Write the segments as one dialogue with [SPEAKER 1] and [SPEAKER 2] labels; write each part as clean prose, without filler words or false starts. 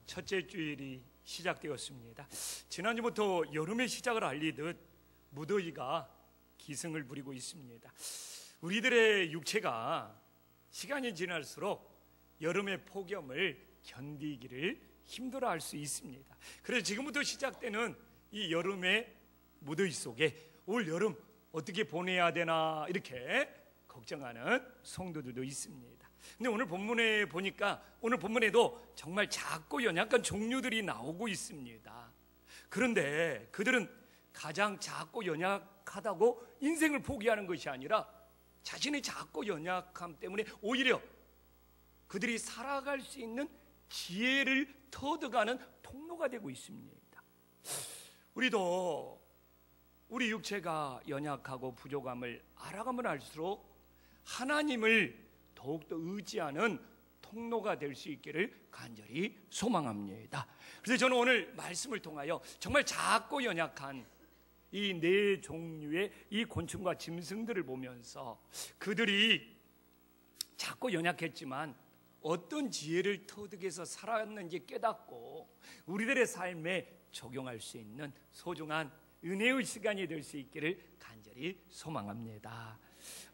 [SPEAKER 1] 첫째 주일이 시작되었습니다. 지난주부터 여름의 시작을 알리듯 무더위가 기승을 부리고 있습니다. 우리들의 육체가 시간이 지날수록 여름의 폭염을 견디기를 힘들어할 수 있습니다. 그래서 지금부터 시작되는 이 여름의 무더위 속에 올 여름 어떻게 보내야 되나 이렇게 걱정하는 성도들도 있습니다. 근데 오늘 본문에 보니까 오늘 본문에도 정말 작고 연약한 종류들이 나오고 있습니다. 그런데 그들은 가장 작고 연약하다고 인생을 포기하는 것이 아니라 자신의 작고 연약함 때문에 오히려 그들이 살아갈 수 있는 지혜를 터득하는 통로가 되고 있습니다. 우리도 우리 육체가 연약하고 부족함을 알아가면 알수록 하나님을 더욱더 의지하는 통로가 될 수 있기를 간절히 소망합니다. 그래서 저는 오늘 말씀을 통하여 정말 작고 연약한 이 네 종류의 이 곤충과 짐승들을 보면서 그들이 작고 연약했지만 어떤 지혜를 터득해서 살았는지 깨닫고 우리들의 삶에 적용할 수 있는 소중한 은혜의 시간이 될 수 있기를 간절히 소망합니다.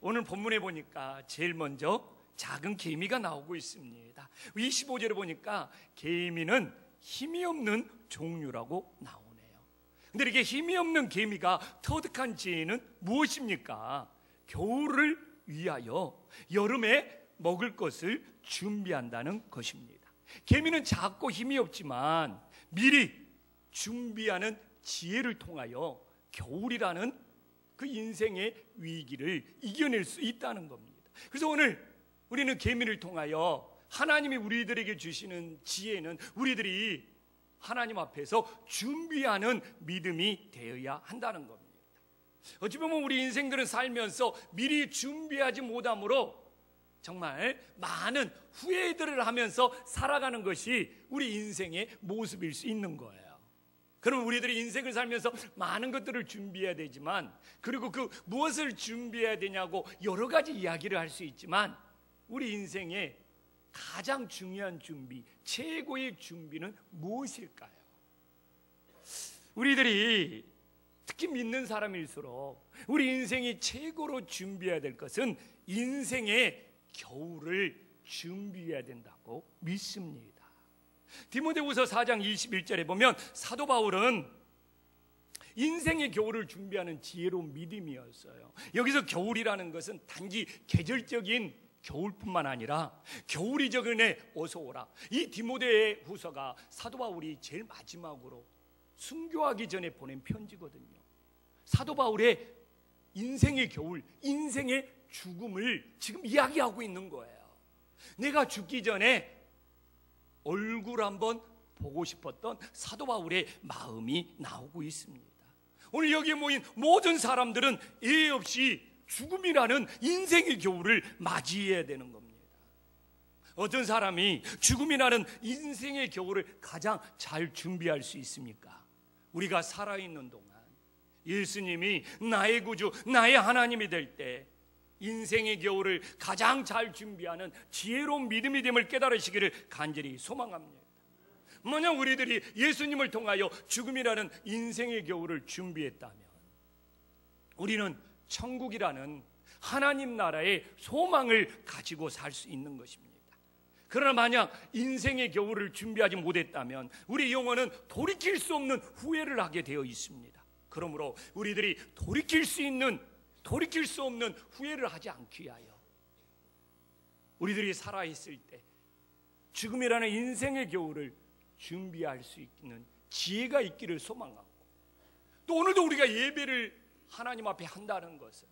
[SPEAKER 1] 오늘 본문에 보니까 제일 먼저 작은 개미가 나오고 있습니다. 25절에 보니까 개미는 힘이 없는 종류라고 나오네요. 근데 이렇게 힘이 없는 개미가 터득한 지혜는 무엇입니까? 겨울을 위하여 여름에 먹을 것을 준비한다는 것입니다. 개미는 작고 힘이 없지만 미리 준비하는 지혜를 통하여 겨울이라는 그 인생의 위기를 이겨낼 수 있다는 겁니다. 그래서 오늘 우리는 개미를 통하여 하나님이 우리들에게 주시는 지혜는 우리들이 하나님 앞에서 준비하는 믿음이 되어야 한다는 겁니다. 어찌 보면 우리 인생들은 살면서 미리 준비하지 못함으로 정말 많은 후회들을 하면서 살아가는 것이 우리 인생의 모습일 수 있는 거예요. 그럼 우리들이 인생을 살면서 많은 것들을 준비해야 되지만, 그리고 그 무엇을 준비해야 되냐고 여러 가지 이야기를 할 수 있지만 우리 인생의 가장 중요한 준비, 최고의 준비는 무엇일까요? 우리들이 특히 믿는 사람일수록 우리 인생이 최고로 준비해야 될 것은 인생의 겨울을 준비해야 된다고 믿습니다. 디모데후서 4장 21절에 보면 사도 바울은 인생의 겨울을 준비하는 지혜로운 믿음이었어요. 여기서 겨울이라는 것은 단지 계절적인 겨울뿐만 아니라 겨울이 적은에 어서 오라. 이 디모데후서가 사도 바울이 제일 마지막으로 순교하기 전에 보낸 편지거든요. 사도 바울의 인생의 겨울, 인생의 죽음을 지금 이야기하고 있는 거예요. 내가 죽기 전에 얼굴 한번 보고 싶었던 사도 바울의 마음이 나오고 있습니다. 오늘 여기에 모인 모든 사람들은 예외 없이 죽음이라는 인생의 겨울을 맞이해야 되는 겁니다. 어떤 사람이 죽음이라는 인생의 겨울을 가장 잘 준비할 수 있습니까? 우리가 살아있는 동안 예수님이 나의 구주, 나의 하나님이 될 때 인생의 겨울을 가장 잘 준비하는 지혜로운 믿음이 됨을 깨달으시기를 간절히 소망합니다. 만약 우리들이 예수님을 통하여 죽음이라는 인생의 겨울을 준비했다면 우리는 천국이라는 하나님 나라의 소망을 가지고 살 수 있는 것입니다. 그러나 만약 인생의 겨울을 준비하지 못했다면 우리 영혼은 돌이킬 수 없는 후회를 하게 되어 있습니다. 그러므로 우리들이 돌이킬 수 없는 후회를 하지 않기 위하여 우리들이 살아있을 때 죽음이라는 인생의 겨울을 준비할 수 있는 지혜가 있기를 소망하고, 또 오늘도 우리가 예배를 하나님 앞에 한다는 것은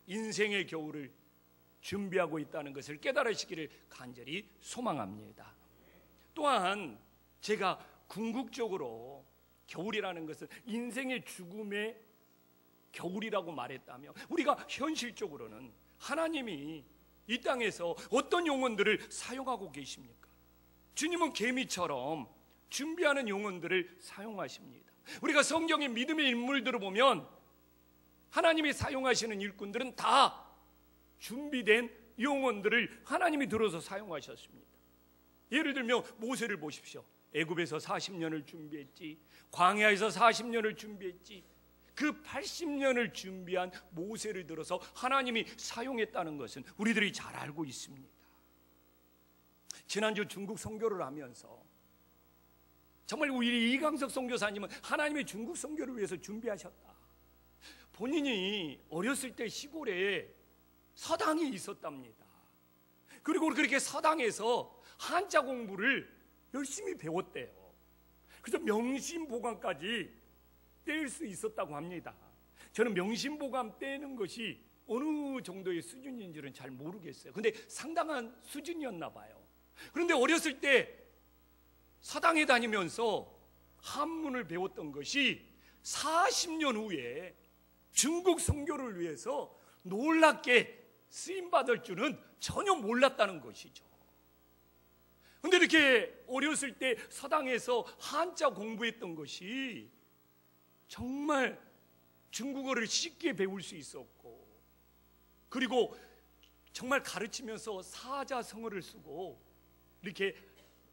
[SPEAKER 1] 인생의 겨울을 준비하고 있다는 것을 깨달으시기를 간절히 소망합니다. 또한 제가 궁극적으로 겨울이라는 것은 인생의 죽음의 겨울이라고 말했다며, 우리가 현실적으로는 하나님이 이 땅에서 어떤 영혼들을 사용하고 계십니까? 주님은 개미처럼 준비하는 영혼들을 사용하십니다. 우리가 성경의 믿음의 인물들을 보면 하나님이 사용하시는 일꾼들은 다 준비된 영혼들을 하나님이 들어서 사용하셨습니다. 예를 들면 모세를 보십시오. 애굽에서 40년을 준비했지, 광야에서 40년을 준비했지, 그 80년을 준비한 모세를 들어서 하나님이 사용했다는 것은 우리들이 잘 알고 있습니다. 지난주 중국 선교를 하면서 정말 우리 이강석 선교사님은 하나님의 중국 선교를 위해서 준비하셨다. 본인이 어렸을 때 시골에 서당에 있었답니다. 그리고 그렇게 서당에서 한자 공부를 열심히 배웠대요. 그래서 명심보감까지 뗄 수 있었다고 합니다. 저는 명심보감 떼는 것이 어느 정도의 수준인지는 잘 모르겠어요. 근데 상당한 수준이었나 봐요. 그런데 어렸을 때 서당에 다니면서 한문을 배웠던 것이 40년 후에 중국 선교를 위해서 놀랍게 쓰임받을 줄은 전혀 몰랐다는 것이죠. 그런데 이렇게 어렸을 때 서당에서 한자 공부했던 것이 정말 중국어를 쉽게 배울 수 있었고, 그리고 정말 가르치면서 사자성어를 쓰고 이렇게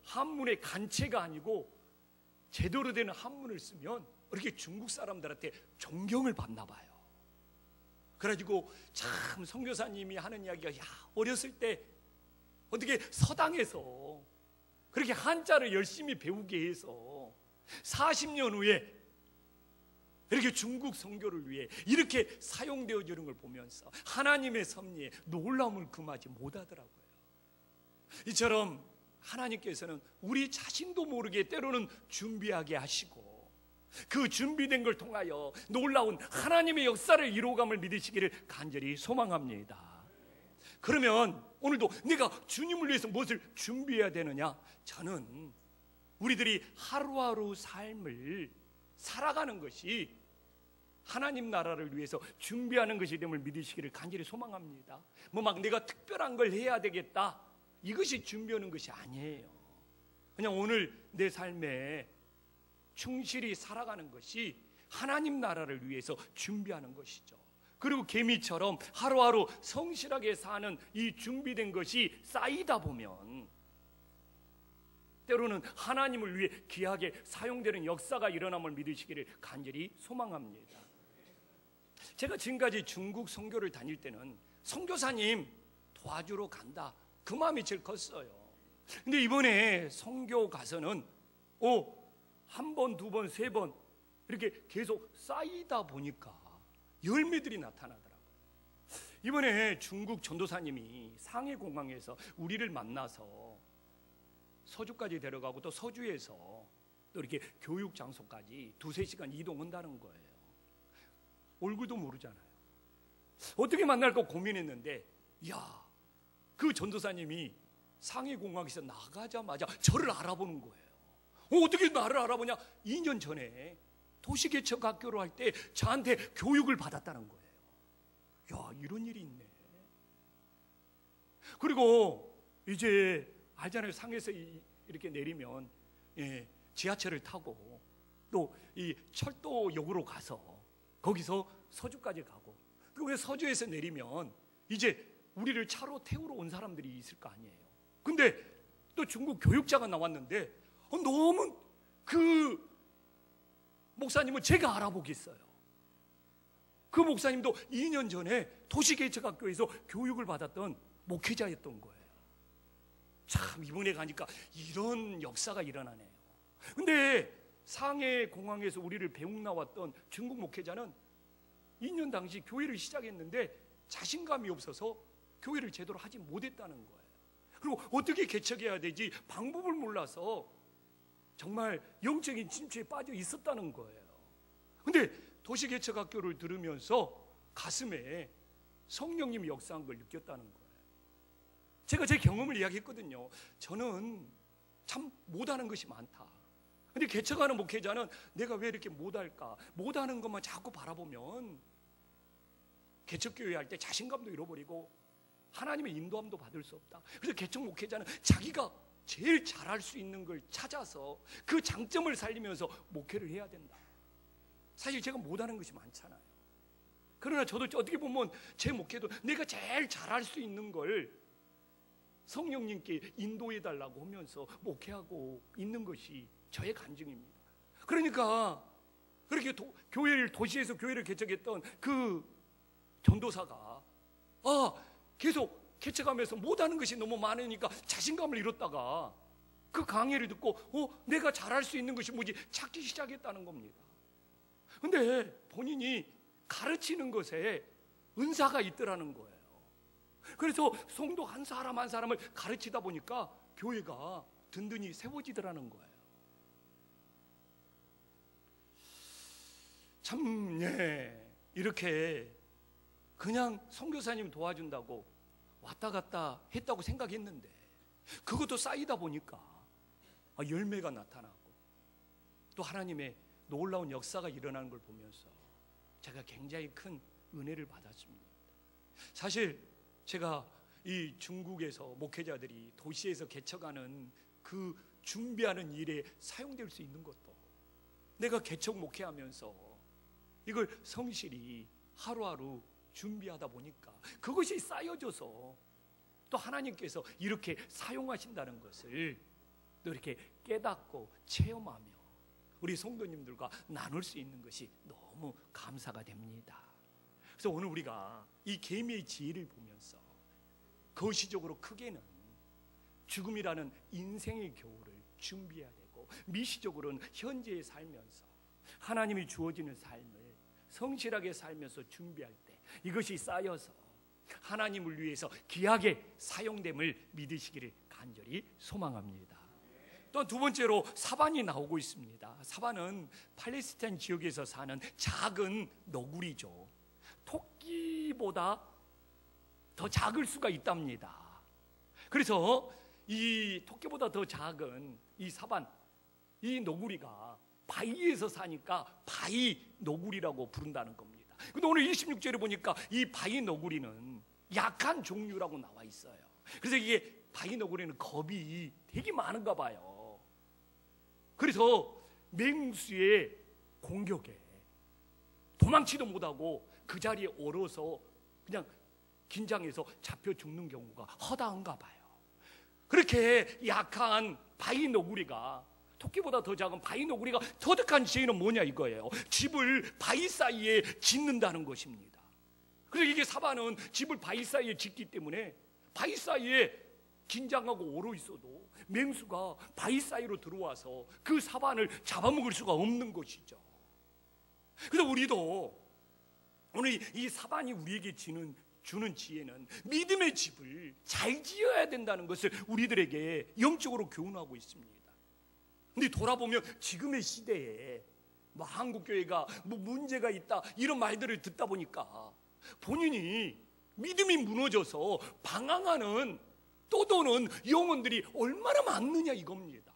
[SPEAKER 1] 한문의 간체가 아니고 제대로 되는 한문을 쓰면 이렇게 중국 사람들한테 존경을 받나 봐요. 그래가지고 참 선교사님이 하는 이야기가, 야, 어렸을 때 어떻게 서당에서 그렇게 한자를 열심히 배우게 해서 40년 후에 이렇게 중국 선교를 위해 이렇게 사용되어지는 걸 보면서 하나님의 섭리에 놀라움을 금하지 못하더라고요. 이처럼 하나님께서는 우리 자신도 모르게 때로는 준비하게 하시고, 그 준비된 걸 통하여 놀라운 하나님의 역사를 이루어감을 믿으시기를 간절히 소망합니다. 그러면 오늘도 내가 주님을 위해서 무엇을 준비해야 되느냐? 저는 우리들이 하루하루 삶을 살아가는 것이 하나님 나라를 위해서 준비하는 것이 됨을 믿으시기를 간절히 소망합니다. 뭐 막 내가 특별한 걸 해야 되겠다, 이것이 준비하는 것이 아니에요. 그냥 오늘 내 삶에 충실히 살아가는 것이 하나님 나라를 위해서 준비하는 것이죠. 그리고 개미처럼 하루하루 성실하게 사는 이 준비된 것이 쌓이다 보면 때로는 하나님을 위해 귀하게 사용되는 역사가 일어남을 믿으시기를 간절히 소망합니다. 제가 지금까지 중국 선교를 다닐 때는 선교사님 도와주러 간다, 그 마음이 제일 컸어요. 근데 이번에 선교 가서는 한 번, 두 번, 세 번 이렇게 계속 쌓이다 보니까 열매들이 나타나더라고요. 이번에 중국 전도사님이 상해공항에서 우리를 만나서 서주까지 데려가고, 또 서주에서 또 이렇게 교육 장소까지 2-3시간 이동한다는 거예요. 얼굴도 모르잖아요. 어떻게 만날까 고민했는데, 그 전도사님이 상해공항에서 나가자마자 저를 알아보는 거예요. 어떻게 나를 알아보냐? 2년 전에 도시개척학교로 할 때 저한테 교육을 받았다는 거예요. 이런 일이 있네. 그리고 이제 알잖아요. 상해에서 이렇게 내리면 지하철을 타고 또 이 철도역으로 가서 거기서 서주까지 가고, 그 서주에서 내리면 이제 우리를 차로 태우러 온 사람들이 있을 거 아니에요. 근데 또 중국 교육자가 나왔는데 너무 그 목사님은 제가 알아보겠어요. 그 목사님도 2년 전에 도시개척학교에서 교육을 받았던 목회자였던 거예요. 참 이번에 가니까 이런 역사가 일어나네요. 근데 상해공항에서 우리를 배웅 나왔던 중국 목회자는 2년 당시 교회를 시작했는데 자신감이 없어서 교회를 제대로 하지 못했다는 거예요. 그리고 어떻게 개척해야 되지 방법을 몰라서 정말 영적인 침체에 빠져 있었다는 거예요. 근데 도시개척학교를 들으면서 가슴에 성령님이 역사한 걸 느꼈다는 거예요. 제가 제 경험을 이야기했거든요. 저는 참 못하는 것이 많다. 근데 개척하는 목회자는 내가 왜 이렇게 못할까? 못하는 것만 자꾸 바라보면 개척교회 할 때 자신감도 잃어버리고 하나님의 인도함도 받을 수 없다. 그래서 개척 목회자는 자기가 제일 잘할 수 있는 걸 찾아서 그 장점을 살리면서 목회를 해야 된다. 사실 제가 못하는 것이 많잖아요. 그러나 저도 어떻게 보면 제 목회도 내가 제일 잘할 수 있는 걸 성령님께 인도해 달라고 하면서 목회하고 있는 것이 저의 간증입니다. 그러니까 그렇게 도시에서 교회를 개척했던 그 전도사가 계속 개척하면서 못하는 것이 너무 많으니까 자신감을 잃었다가 그 강의를 듣고 내가 잘할 수 있는 것이 뭐지 찾기 시작했다는 겁니다. 근데 본인이 가르치는 것에 은사가 있더라는 거예요. 그래서 성도 한 사람 한 사람을 가르치다 보니까 교회가 든든히 세워지더라는 거예요. 참, 이렇게 그냥 선교사님 도와준다고 왔다 갔다 했다고 생각했는데 그것도 쌓이다 보니까 열매가 나타나고 또 하나님의 놀라운 역사가 일어나는 걸 보면서 제가 굉장히 큰 은혜를 받았습니다. 사실 제가 이 중국에서 목회자들이 도시에서 개척하는 그 준비하는 일에 사용될 수 있는 것도 내가 개척 목회하면서 이걸 성실히 하루하루 준비하다 보니까 그것이 쌓여져서 또 하나님께서 이렇게 사용하신다는 것을 또 이렇게 깨닫고 체험하며 우리 성도님들과 나눌 수 있는 것이 너무 감사가 됩니다. 그래서 오늘 우리가 이 계미의 지혜를 보면서 거시적으로 크게는 죽음이라는 인생의 교훈을 준비해야 되고 미시적으로는 현재에 살면서 하나님이 주어지는 삶을 성실하게 살면서 준비할 때 이것이 쌓여서 하나님을 위해서 귀하게 사용됨을 믿으시기를 간절히 소망합니다. 또 두 번째로 사반이 나오고 있습니다. 사반은 팔레스타인 지역에서 사는 작은 너구리죠. 토끼보다 더 작을 수가 있답니다. 그래서 이 토끼보다 더 작은 이 사반, 이 너구리가 바위에서 사니까 바위 너구리라고 부른다는 겁니다. 근데 오늘 26절에 보니까 이 바위 너구리는 약한 종류라고 나와 있어요. 그래서 이게 바위 너구리는 겁이 되게 많은가 봐요. 그래서 맹수의 공격에 도망치도 못하고 그 자리에 얼어서 그냥 긴장해서 잡혀 죽는 경우가 허다한가 봐요. 그렇게 약한 바위 너구리가 토끼보다 더 작은 바위 너구리가 터득한 지혜는 뭐냐 이거예요. 집을 바위 사이에 짓는다는 것입니다. 그래서 이게 사반은 집을 바위 사이에 짓기 때문에 바위 사이에 긴장하고 얼어 있어도 맹수가 바위 사이로 들어와서 그 사반을 잡아먹을 수가 없는 것이죠. 그래서 우리도 오늘 이 사반이 우리에게 주는 지혜는 믿음의 집을 잘 지어야 된다는 것을 우리들에게 영적으로 교훈하고 있습니다. 근데 돌아보면 지금의 시대에 뭐 한국교회가 뭐 문제가 있다 이런 말들을 듣다 보니까 본인이 믿음이 무너져서 방황하는 떠도는 영혼들이 얼마나 많느냐 이겁니다.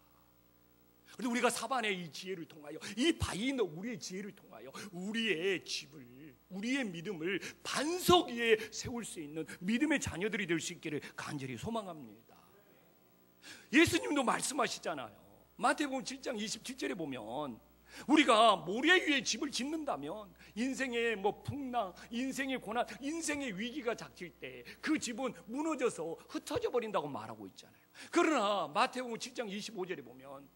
[SPEAKER 1] 그래서 우리가 사반의 이 지혜를 통하여 이 바위너 우리의 지혜를 통하여 우리의 집을 우리의 믿음을 반석 위에 세울 수 있는 믿음의 자녀들이 될 수 있기를 간절히 소망합니다. 예수님도 말씀하시잖아요. 마태복음 7장 27절에 보면 우리가 모래 위에 집을 짓는다면 인생의 뭐 풍랑, 인생의 고난, 인생의 위기가 닥칠 때 그 집은 무너져서 흩어져 버린다고 말하고 있잖아요. 그러나 마태복음 7장 25절에 보면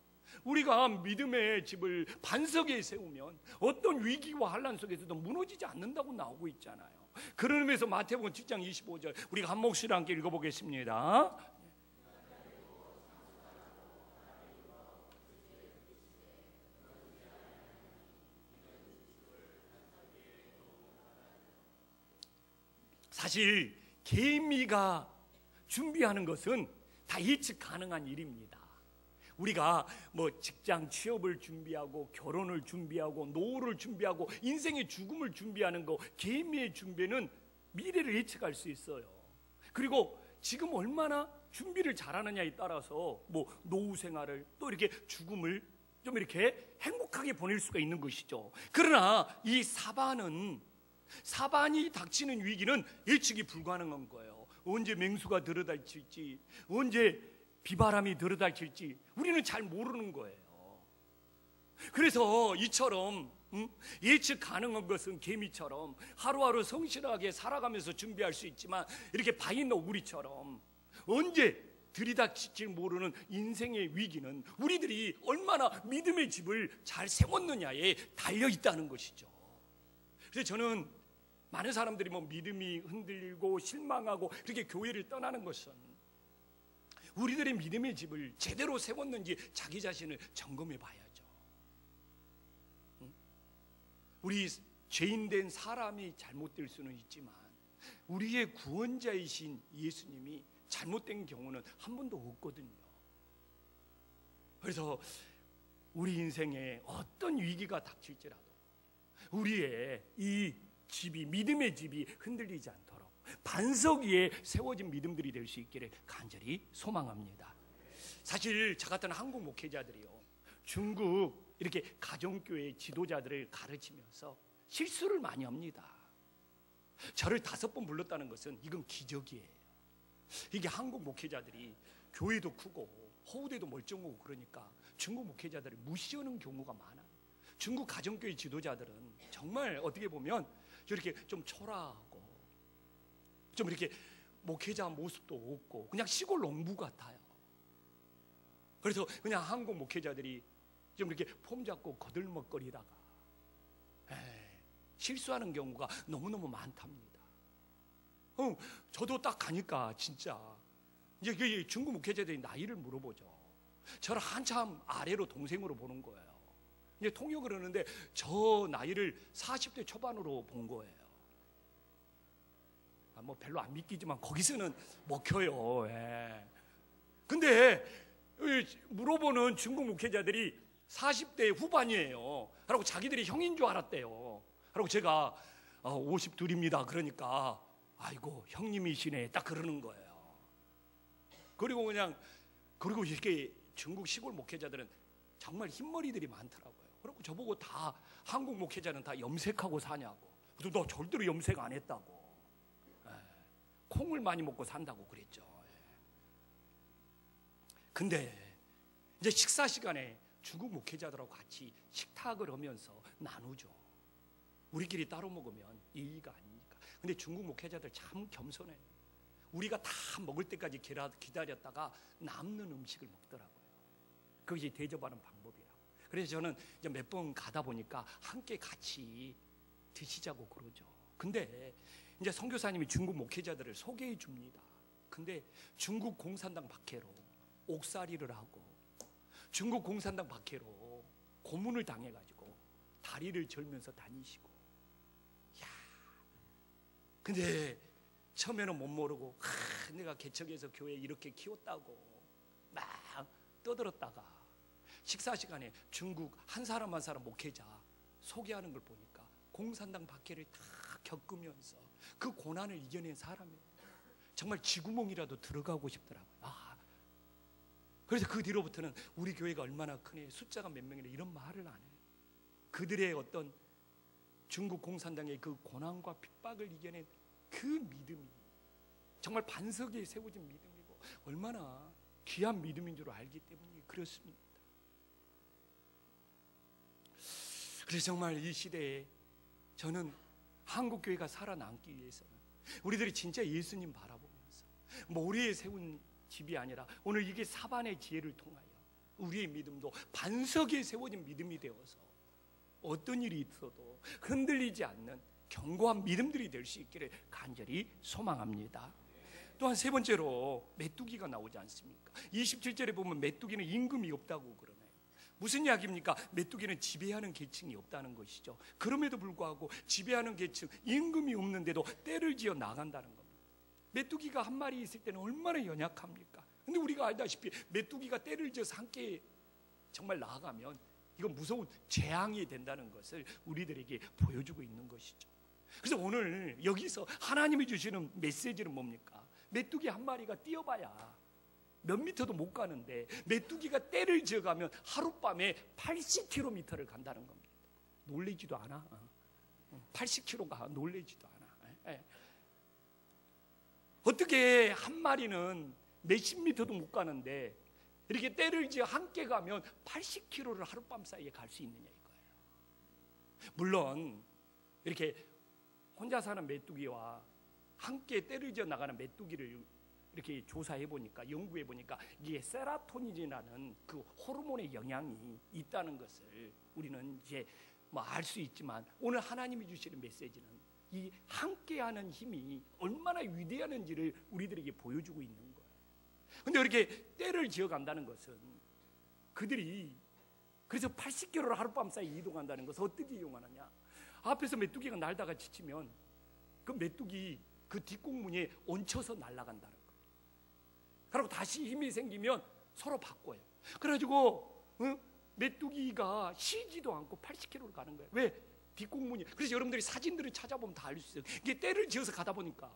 [SPEAKER 1] 우리가 믿음의 집을 반석에 세우면 어떤 위기와 환난 속에서도 무너지지 않는다고 나오고 있잖아요. 그런 의미에서 마태복음 7장 25절 우리가 한 목소리로 함께 읽어보겠습니다. 사실 개미가 준비하는 것은 다 예측 가능한 일입니다. 우리가 뭐 직장 취업을 준비하고 결혼을 준비하고 노후를 준비하고 인생의 죽음을 준비하는 거 개미의 준비는 미래를 예측할 수 있어요. 그리고 지금 얼마나 준비를 잘하느냐에 따라서 뭐 노후 생활을 또 이렇게 죽음을 좀 이렇게 행복하게 보낼 수가 있는 것이죠. 그러나 이 사반이 닥치는 위기는 예측이 불가능한 거예요. 언제 맹수가 들어닥칠지, 언제 비바람이 들어닥칠지 우리는 잘 모르는 거예요. 그래서 이처럼 예측 가능한 것은 개미처럼 하루하루 성실하게 살아가면서 준비할 수 있지만 이렇게 바위 너구리처럼 언제 들이닥칠지 모르는 인생의 위기는 우리들이 얼마나 믿음의 집을 잘 세웠느냐에 달려있다는 것이죠. 그래서 저는 많은 사람들이 믿음이 흔들리고 실망하고 그렇게 교회를 떠나는 것은 우리들의 믿음의 집을 제대로 세웠는지 자기 자신을 점검해 봐야죠. 우리 죄인된 사람이 잘못될 수는 있지만 우리의 구원자이신 예수님이 잘못된 경우는 한 번도 없거든요. 그래서 우리 인생에 어떤 위기가 닥칠지라도 우리의 이 집이, 믿음의 집이 흔들리지 않도록 반석 위에 세워진 믿음들이 될 수 있기를 간절히 소망합니다. 사실 저 같은 한국 목회자들이요, 중국 이렇게 가정교회 지도자들을 가르치면서 실수를 많이 합니다. 저를 5번 불렀다는 것은 이건 기적이에요. 이게 한국 목회자들이 교회도 크고 허우대도 멀쩡하고 그러니까 중국 목회자들을 무시하는 경우가 많아요. 중국 가정교회 지도자들은 정말 어떻게 보면 이렇게 좀 초라하고 좀 이렇게 목회자 모습도 없고 그냥 시골 농부 같아요. 그래서 그냥 한국 목회자들이 좀 이렇게 폼 잡고 거들먹거리다가 실수하는 경우가 너무너무 많답니다. 저도 딱 가니까 진짜 이제 중국 목회자들이 나이를 물어보죠. 저를 한참 아래로 동생으로 보는 거예요. 이제 통역을 하는데 저 나이를 40대 초반으로 본 거예요. 별로 안 믿기지만 거기서는 먹혀요. 근데 물어보는 중국 목회자들이 40대 후반이에요. 그리고 자기들이 형인 줄 알았대요. 그리고 제가 52입니다. 그러니까 아이고 형님이시네 딱 그러는 거예요. 그리고 이렇게 중국 시골 목회자들은 정말 흰머리들이 많더라고요. 그리고 저보고 다 한국 목회자는 다 염색하고 사냐고. 그래서 너 절대로 염색 안 했다고. 콩을 많이 먹고 산다고 그랬죠. 근데 이제 식사 시간에 중국 목회자들하고 같이 식탁을 하면서 나누죠. 우리끼리 따로 먹으면 예의가 아니니까. 근데 중국 목회자들 참 겸손해요. 우리가 다 먹을 때까지 기다렸다가 남는 음식을 먹더라고요. 그것이 대접하는 방법이라고. 그래서 저는 이제 몇 번 가다 보니까 함께 같이 드시자고 그러죠. 근데 이제 선교사님이 중국 목회자들을 소개해 줍니다. 근데 중국 공산당 박해로 옥살이를 하고 중국 공산당 박해로 고문을 당해가지고 다리를 절면서 다니시고, 근데 처음에는 못 모르고 내가 개척해서 교회 이렇게 키웠다고 막 떠들었다가 식사 시간에 중국 한 사람 한 사람 목회자 소개하는 걸 보니까 공산당 박해를 다 겪으면서 그 고난을 이겨낸 사람이에요. 정말 쥐구멍이라도 들어가고 싶더라고요. 그래서 그 뒤로부터는 우리 교회가 얼마나 크네, 숫자가 몇 명이네 이런 말을 안 해요. 그들의 어떤 중국 공산당의 그 고난과 핍박을 이겨낸 그 믿음이 정말 반석에 세워진 믿음이고 얼마나 귀한 믿음인 줄 알기 때문에 그렇습니다. 그래서 정말 이 시대에 저는 한국 교회가 살아남기 위해서는 우리들이 진짜 예수님 바라보면서 모래에 세운 집이 아니라 오늘 이게 사반의 지혜를 통하여 우리의 믿음도 반석에 세워진 믿음이 되어서 어떤 일이 있어도 흔들리지 않는 견고한 믿음들이 될 수 있기를 간절히 소망합니다. 또한 세 번째로 메뚜기가 나오지 않습니까? 27절에 보면 메뚜기는 임금이 없다고 그러네요. 무슨 이야기입니까? 메뚜기는 지배하는 계층이 없다는 것이죠. 그럼에도 불구하고 지배하는 계층, 임금이 없는데도 떼를 지어 나간다는 겁니다. 메뚜기가 한 마리 있을 때는 얼마나 연약합니까? 근데 우리가 알다시피 메뚜기가 떼를 지어서 함께 정말 나아가면 이건 무서운 재앙이 된다는 것을 우리들에게 보여주고 있는 것이죠. 그래서 오늘 여기서 하나님이 주시는 메시지는 뭡니까? 메뚜기 한 마리가 뛰어봐야 몇 미터도 못 가는데 메뚜기가 떼를 지어가면 하룻밤에 80km를 간다는 겁니다. 놀래지도 않아. 80km가 놀래지도 않아. 어떻게 한 마리는 몇십 미터도 못 가는데 이렇게 떼를 지어 함께 가면 80km를 하룻밤 사이에 갈 수 있느냐 이거예요. 물론 이렇게 혼자 사는 메뚜기와 함께 떼를 지어 나가는 메뚜기를 이렇게 조사해 보니까, 연구해 보니까 이게 세라토닌이라는 그 호르몬의 영향이 있다는 것을 우리는 이제 뭐 알 수 있지만, 오늘 하나님이 주시는 메시지는 이 함께하는 힘이 얼마나 위대한지를 우리들에게 보여주고 있는 거예요. 근데 이렇게 때를 지어간다는 것은, 그들이 그래서 80km를 하룻밤 사이 이동한다는 것을 어떻게 이용하느냐? 앞에서 메뚜기가 날다가 지치면 그 메뚜기 그 뒷공문에 얹혀서 날아간다는 거예요. 그리고 다시 힘이 생기면 서로 바꿔요. 그래가지고 메뚜기가 쉬지도 않고 80km를 가는 거예요. 왜? 뒷공문이. 그래서 여러분들이 사진들을 찾아보면 다 알 수 있어요. 이게 때를 지어서 가다 보니까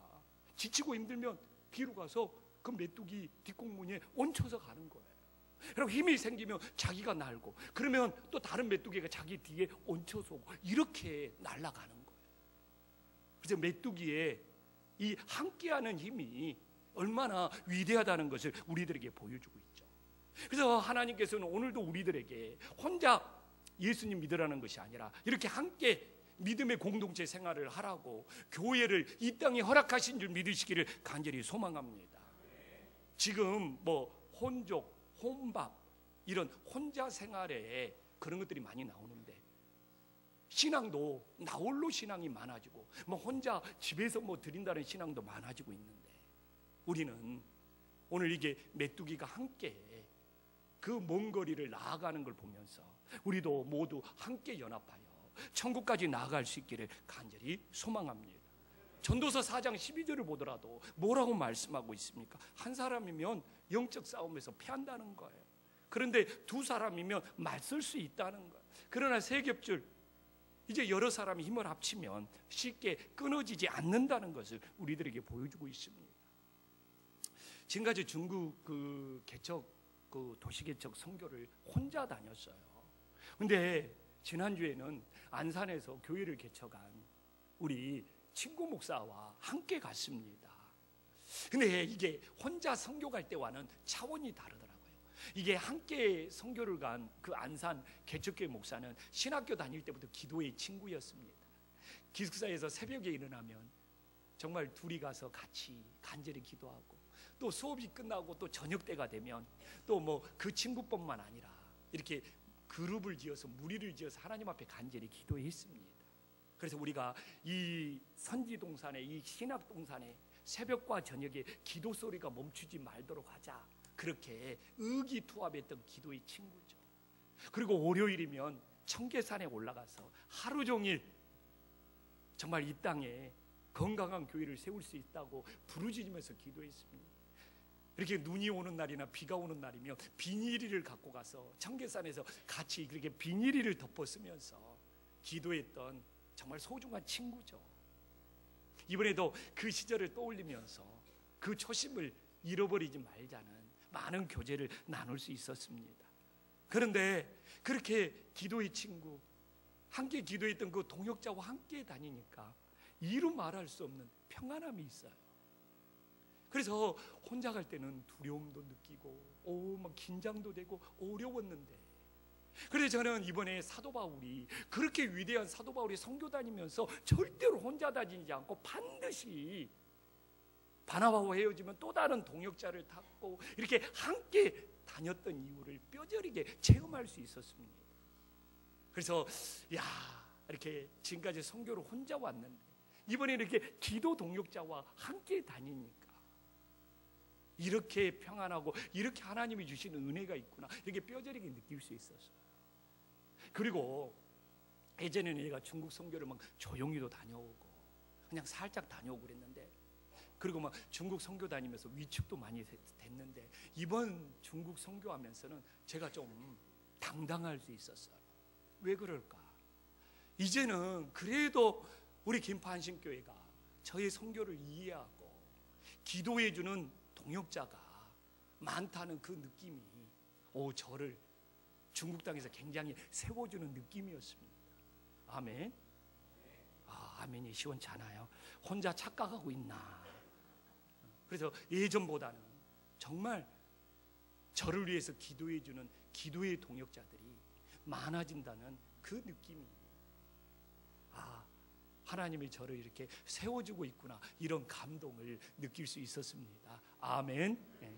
[SPEAKER 1] 지치고 힘들면 뒤로 가서 그 메뚜기 뒷공문에 얹혀서 가는 거예요. 그리고 힘이 생기면 자기가 날고, 그러면 또 다른 메뚜기가 자기 뒤에 얹혀서 오고, 이렇게 날아가는 거예요. 그래서 메뚜기의 이 함께하는 힘이 얼마나 위대하다는 것을 우리들에게 보여주고 있죠. 그래서 하나님께서는 오늘도 우리들에게 혼자 예수님 믿으라는 것이 아니라 이렇게 함께 믿음의 공동체 생활을 하라고 교회를 이 땅에 허락하신 줄 믿으시기를 간절히 소망합니다. 지금 뭐 혼족, 혼밥, 이런 혼자 생활에 그런 것들이 많이 나오는데, 신앙도 나홀로 신앙이 많아지고 뭐 혼자 집에서 뭐 드린다는 신앙도 많아지고 있는데, 우리는 오늘 이게 메뚜기가 함께 그 먼 거리를 나아가는 걸 보면서 우리도 모두 함께 연합하여 천국까지 나아갈 수 있기를 간절히 소망합니다. 전도서 4장 12절을 보더라도 뭐라고 말씀하고 있습니까? 한 사람이면 영적 싸움에서 패한다는 거예요. 그런데 두 사람이면 맞설 수 있다는 거예요. 그러나 세 겹줄, 이제 여러 사람이 힘을 합치면 쉽게 끊어지지 않는다는 것을 우리들에게 보여주고 있습니다. 지금까지 중국 그 개척, 그 도시개척 선교를 혼자 다녔어요. 근데 지난주에는 안산에서 교회를 개척한 우리 친구 목사와 함께 갔습니다. 근데 이게 혼자 선교 갈 때와는 차원이 다르더라고요. 이게 함께 선교를 간 그 안산 개척교회 목사는 신학교 다닐 때부터 기도의 친구였습니다. 기숙사에서 새벽에 일어나면 정말 둘이 가서 같이 간절히 기도하고, 또 수업이 끝나고 또 저녁 때가 되면 또 뭐 그 친구뿐만 아니라 이렇게 그룹을 지어서, 무리를 지어서 하나님 앞에 간절히 기도했습니다. 그래서 우리가 이 선지동산에, 이 신학동산에 새벽과 저녁에 기도 소리가 멈추지 말도록 하자, 그렇게 의기투합했던 기도의 친구죠. 그리고 월요일이면 청계산에 올라가서 하루 종일 정말 이 땅에 건강한 교회를 세울 수 있다고 부르짖으면서 기도했습니다. 이렇게 눈이 오는 날이나 비가 오는 날이면 비닐을 갖고 가서 청계산에서 같이 그렇게 비닐을 덮어쓰면서 기도했던 정말 소중한 친구죠. 이번에도 그 시절을 떠올리면서 그 초심을 잃어버리지 말자는 많은 교제를 나눌 수 있었습니다. 그런데 그렇게 기도의 친구, 함께 기도했던 그 동역자와 함께 다니니까 이루 말할 수 없는 평안함이 있어요. 그래서 혼자 갈 때는 두려움도 느끼고 막 긴장도 되고 어려웠는데, 그래서 저는 이번에 사도 바울이, 그렇게 위대한 사도 바울이 선교 다니면서 절대로 혼자 다니지 않고 반드시 바나바와 헤어지면 또 다른 동역자를 찾고 이렇게 함께 다녔던 이유를 뼈저리게 체험할 수 있었습니다. 그래서 이렇게 지금까지 선교를 혼자 왔는데 이번에 이렇게 기도 동역자와 함께 다니니까 이렇게 평안하고 이렇게 하나님이 주시는 은혜가 있구나, 이렇게 뼈저리게 느낄 수 있었어요. 그리고 예전에는 얘가 중국 선교를 막 조용히도 다녀오고 그냥 살짝 다녀오고 그랬는데, 그리고 막 중국 선교 다니면서 위축도 많이 됐는데, 이번 중국 선교하면서는 제가 좀 당당할 수 있었어요. 왜 그럴까? 이제는 그래도 우리 김포한신교회가 저의 선교를 이해하고 기도해주는 동역자가 많다는 그 느낌이 저를 중국 땅에서 굉장히 세워주는 느낌이었습니다. 아멘. 아멘이 시원찮아요. 혼자 착각하고 있나. 그래서 예전보다는 정말 저를 위해서 기도해주는 기도의 동역자들이 많아진다는 그 느낌이, 하나님이 저를 이렇게 세워주고 있구나, 이런 감동을 느낄 수 있었습니다. 아멘. 예.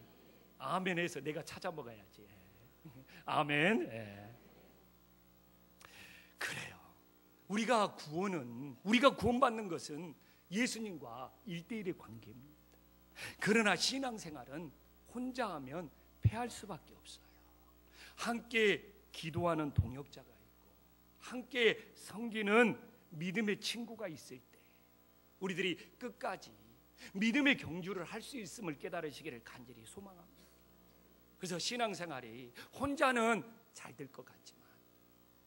[SPEAKER 1] 아멘에서 내가 찾아 먹어야지. 예. 아멘. 예. 그래요. 우리가 구원받는 것은 예수님과 1대1의 관계입니다. 그러나 신앙생활은 혼자 하면 패할 수밖에 없어요. 함께 기도하는 동역자가 있고 함께 섬기는 믿음의 친구가 있을 때 우리들이 끝까지 믿음의 경주를 할 수 있음을 깨달으시기를 간절히 소망합니다. 그래서 신앙생활이 혼자는 잘 될 것 같지만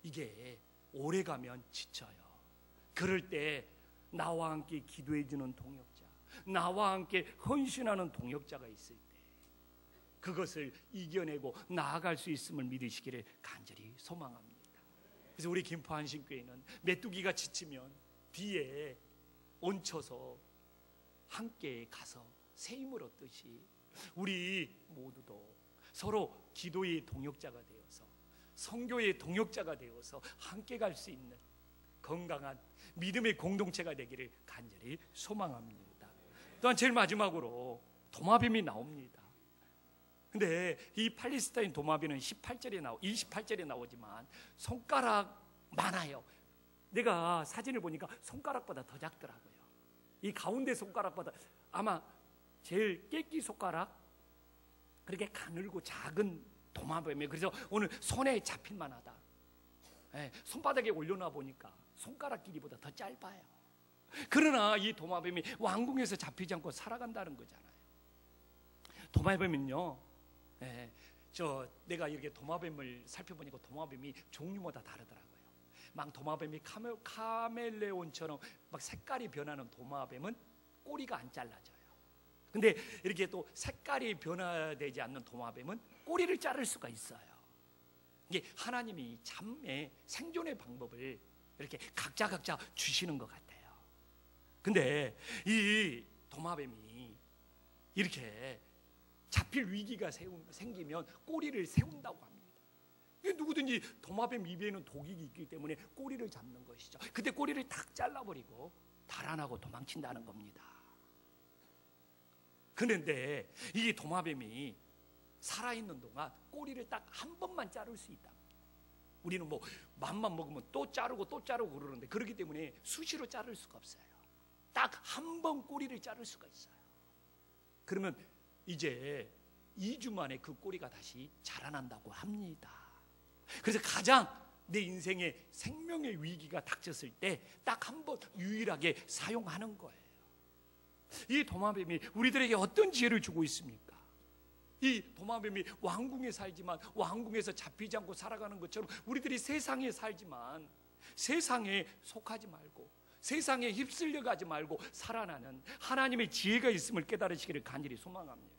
[SPEAKER 1] 이게 오래가면 지쳐요. 그럴 때 나와 함께 기도해 주는 동역자, 나와 함께 헌신하는 동역자가 있을 때 그것을 이겨내고 나아갈 수 있음을 믿으시기를 간절히 소망합니다. 그래서 우리 김포한신교회는 메뚜기가 지치면 뒤에 얹혀서 함께 가서 새 힘을 얻듯이 우리 모두도 서로 기도의 동역자가 되어서 선교의 동역자가 되어서 함께 갈 수 있는 건강한 믿음의 공동체가 되기를 간절히 소망합니다. 또한 제일 마지막으로 도마뱀이 나옵니다. 근데 이 팔레스타인 도마뱀은 28절에 나오지만 손가락 많아요. 내가 사진을 보니까 손가락보다 더 작더라고요. 이 가운데 손가락보다 아마 제일 깨끼 손가락 그렇게 가늘고 작은 도마뱀이, 그래서 오늘 손에 잡힐 만하다. 예, 손바닥에 올려놔 보니까 손가락 길이보다 더 짧아요. 그러나 이 도마뱀이 왕궁에서 잡히지 않고 살아간다는 거잖아요. 도마뱀은요, 내가 이렇게 도마뱀을 살펴보니까 도마뱀이 종류마다 다르더라고요. 막 도마뱀이 카멜레온처럼 막 색깔이 변하는 도마뱀은 꼬리가 안 잘라져요. 근데 이렇게 또 색깔이 변화되지 않는 도마뱀은 꼬리를 자를 수가 있어요. 이게 하나님이 참의 생존의 방법을 이렇게 각자 주시는 것 같아요. 근데 이 도마뱀이 이렇게 잡힐 위기가 생기면 꼬리를 세운다고 합니다. 누구든지 도마뱀 입에는 독이 있기 때문에 꼬리를 잡는 것이죠. 그때 꼬리를 탁 잘라버리고 달아나고 도망친다는 겁니다. 그런데 이 도마뱀이 살아있는 동안 꼬리를 딱 한 번만 자를 수 있다. 우리는 뭐 맘만 먹으면 또 자르고 그러는데 그렇기 때문에 수시로 자를 수가 없어요. 딱 한 번 꼬리를 자를 수가 있어요. 그러면 이제 2주 만에 그 꼬리가 다시 자라난다고 합니다. 그래서 가장 내 인생에 생명의 위기가 닥쳤을 때 딱 한 번 유일하게 사용하는 거예요. 이 도마뱀이 우리들에게 어떤 지혜를 주고 있습니까? 이 도마뱀이 왕궁에 살지만 왕궁에서 잡히지 않고 살아가는 것처럼 우리들이 세상에 살지만 세상에 속하지 말고 세상에 휩쓸려 가지 말고 살아나는 하나님의 지혜가 있음을 깨달으시기를 간절히 소망합니다.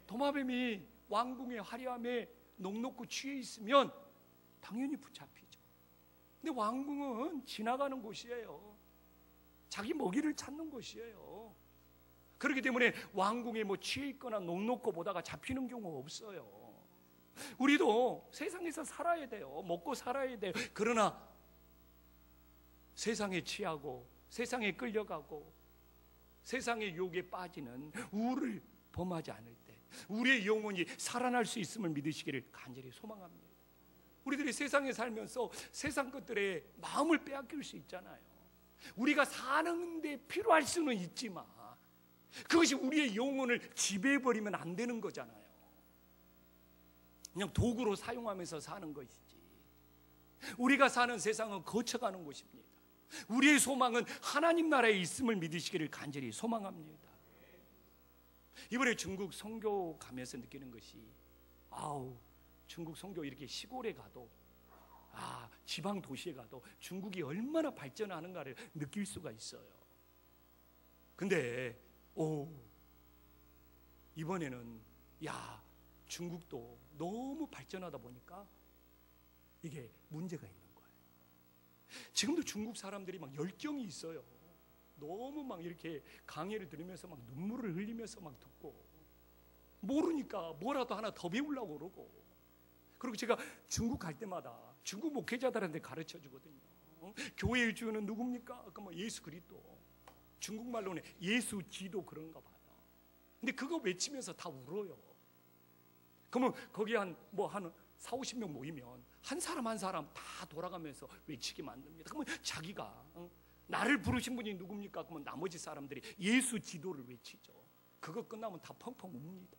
[SPEAKER 1] 도마뱀이 왕궁의 화려함에 녹록고 취해 있으면 당연히 붙잡히죠. 근데 왕궁은 지나가는 곳이에요. 자기 먹이를 찾는 곳이에요. 그렇기 때문에 왕궁에 뭐 취해 있거나 녹록고 보다가 잡히는 경우가 없어요. 우리도 세상에서 살아야 돼요. 먹고 살아야 돼요. 그러나 세상에 취하고 세상에 끌려가고 세상의 유혹에 빠지는 우를 범하지 않을 때 우리의 영혼이 살아날 수 있음을 믿으시기를 간절히 소망합니다. 우리들이 세상에 살면서 세상 것들에 마음을 빼앗길 수 있잖아요. 우리가 사는 데 필요할 수는 있지만 그것이 우리의 영혼을 지배해버리면 안 되는 거잖아요. 그냥 도구로 사용하면서 사는 것이지. 우리가 사는 세상은 거쳐가는 곳입니다. 우리의 소망은 하나님 나라에 있음을 믿으시기를 간절히 소망합니다. 이번에 중국 선교 가면서 느끼는 것이 중국 선교 이렇게 시골에 가도 지방 도시에 가도 중국이 얼마나 발전하는가를 느낄 수가 있어요. 근데 이번에는 중국도 너무 발전하다 보니까 이게 문제가 있는 거예요. 지금도 중국 사람들이 막 열정이 있어요. 너무 막 이렇게 강의를 들으면서 막 눈물을 흘리면서 막 듣고 모르니까 뭐라도 하나 더 배우려고 그러고, 그리고 제가 중국 갈 때마다 중국 목회자들한테 가르쳐 주거든요. 교회의 주는 누굽니까? 뭐 예수 그리스도. 중국말로는 예수 지도 그런가 봐요. 근데 그거 외치면서 다 울어요. 그러면 거기 한 4, 50명 모이면 한 사람 한 사람 다 돌아가면서 외치게 만듭니다. 그러면 자기가 나를 부르신 분이 누굽니까? 그러면 나머지 사람들이 예수 지도를 외치죠. 그거 끝나면 다 펑펑 웁니다.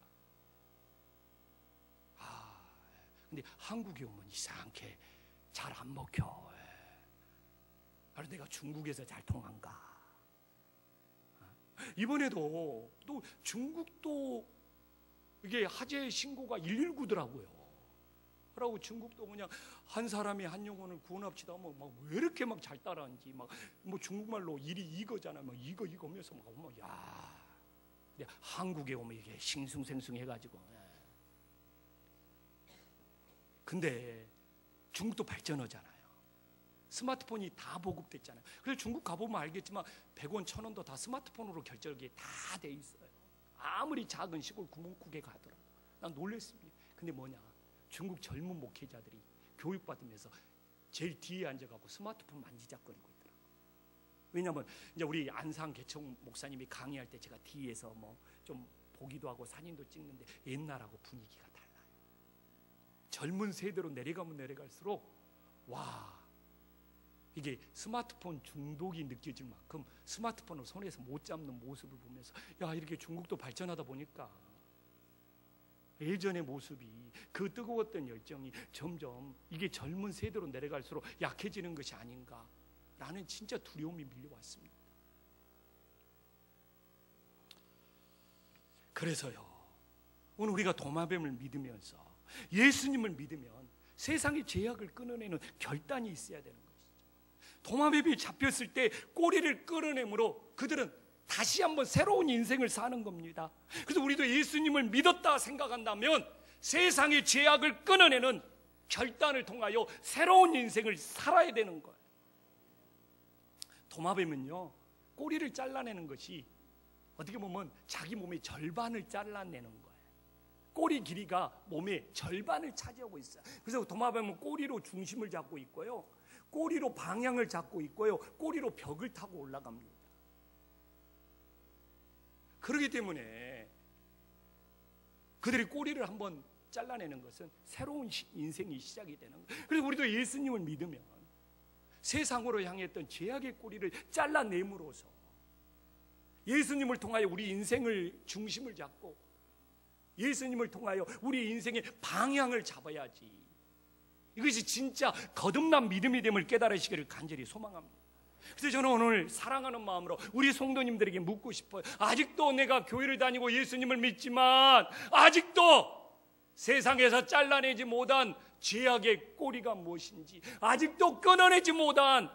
[SPEAKER 1] 근데 한국에 오면 이상하게 잘 안 먹혀. 그래서 내가 중국에서 잘 통한가? 이번에도 또 중국도 이게 화재 신고가 119더라고요. 그러고 중국도 그냥 한 사람이 한 영혼을 구원합시다 하면 막 왜 이렇게 막 잘 따라하는지 막 뭐 중국말로 일이 이거잖아요. 막 이거 하면서 막 오면 야. 근데 한국에 오면 이게 싱숭생숭해가지고. 근데 중국도 발전하잖아요. 스마트폰이 다 보급됐잖아요. 그래서 중국 가보면 알겠지만 100원, 1000원도 다 스마트폰으로 결제하기 다 돼 있어요. 아무리 작은 시골 구멍국에 가더라도. 난 놀랬습니다. 근데 뭐냐, 중국 젊은 목회자들이 교육받으면서 제일 뒤에 앉아가고 스마트폰 만지작거리고 있더라고요. 왜냐하면 이제 우리 안상 개청 목사님이 강의할 때 제가 뒤에서 뭐 좀 보기도 하고 사진도 찍는데 옛날하고 분위기가 달라요. 젊은 세대로 내려가면 내려갈수록 와, 이게 스마트폰 중독이 느껴질 만큼 스마트폰을 손에서 못 잡는 모습을 보면서 야, 이렇게 중국도 발전하다 보니까 예전의 모습이, 그 뜨거웠던 열정이 점점 이게 젊은 세대로 내려갈수록 약해지는 것이 아닌가라는 진짜 두려움이 밀려왔습니다. 그래서요, 오늘 우리가 도마뱀을 믿으면서 예수님을 믿으면 세상의 죄악을 끊어내는 결단이 있어야 되는 것이죠. 도마뱀이 잡혔을 때 꼬리를 끌어내므로 그들은 다시 한번 새로운 인생을 사는 겁니다. 그래서 우리도 예수님을 믿었다 생각한다면 세상의 죄악을 끊어내는 결단을 통하여 새로운 인생을 살아야 되는 거예요. 도마뱀은요, 꼬리를 잘라내는 것이 어떻게 보면 자기 몸의 절반을 잘라내는 거예요. 꼬리 길이가 몸의 절반을 차지하고 있어요. 그래서 도마뱀은 꼬리로 중심을 잡고 있고요, 꼬리로 방향을 잡고 있고요, 꼬리로 벽을 타고 올라갑니다. 그렇기 때문에 그들이 꼬리를 한번 잘라내는 것은 새로운 인생이 시작이 되는 거예요. 그래서 우리도 예수님을 믿으면 세상으로 향했던 죄악의 꼬리를 잘라내므로써 예수님을 통하여 우리 인생을 중심을 잡고 예수님을 통하여 우리 인생의 방향을 잡아야지. 이것이 진짜 거듭난 믿음이 됨을 깨달으시기를 간절히 소망합니다. 그래서 저는 오늘 사랑하는 마음으로 우리 성도님들에게 묻고 싶어요. 아직도 내가 교회를 다니고 예수님을 믿지만 아직도 세상에서 잘라내지 못한 죄악의 꼬리가 무엇인지, 아직도 끊어내지 못한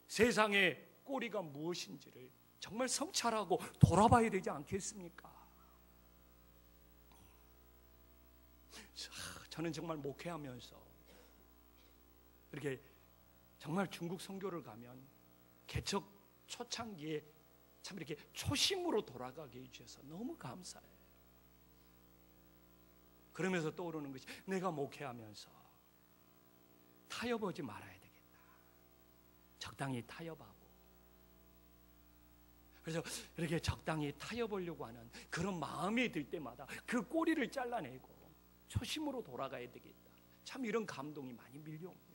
[SPEAKER 1] 세상의 꼬리가 무엇인지를 정말 성찰하고 돌아봐야 되지 않겠습니까? 저는 정말 목회하면서 이렇게 정말 중국 선교를 가면 개척 초창기에 참 이렇게 초심으로 돌아가게 해주셔서 너무 감사해요. 그러면서 떠오르는 것이, 내가 목회하면서 타협하지 말아야 되겠다. 적당히 타협하고, 그래서 이렇게 적당히 타협하려고 하는 그런 마음이 들 때마다 그 꼬리를 잘라내고 초심으로 돌아가야 되겠다. 참 이런 감동이 많이 밀려옵니다.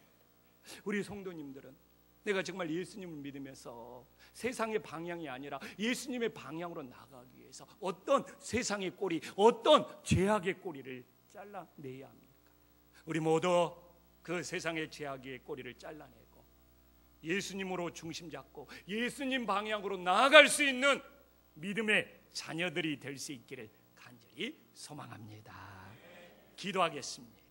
[SPEAKER 1] 우리 성도님들은 내가 정말 예수님을 믿으면서 세상의 방향이 아니라 예수님의 방향으로 나가기 위해서 어떤 세상의 꼬리, 어떤 죄악의 꼬리를 잘라내야 합니까? 우리 모두 그 세상의 죄악의 꼬리를 잘라내고 예수님으로 중심 잡고 예수님 방향으로 나아갈 수 있는 믿음의 자녀들이 될 수 있기를 간절히 소망합니다. 기도하겠습니다.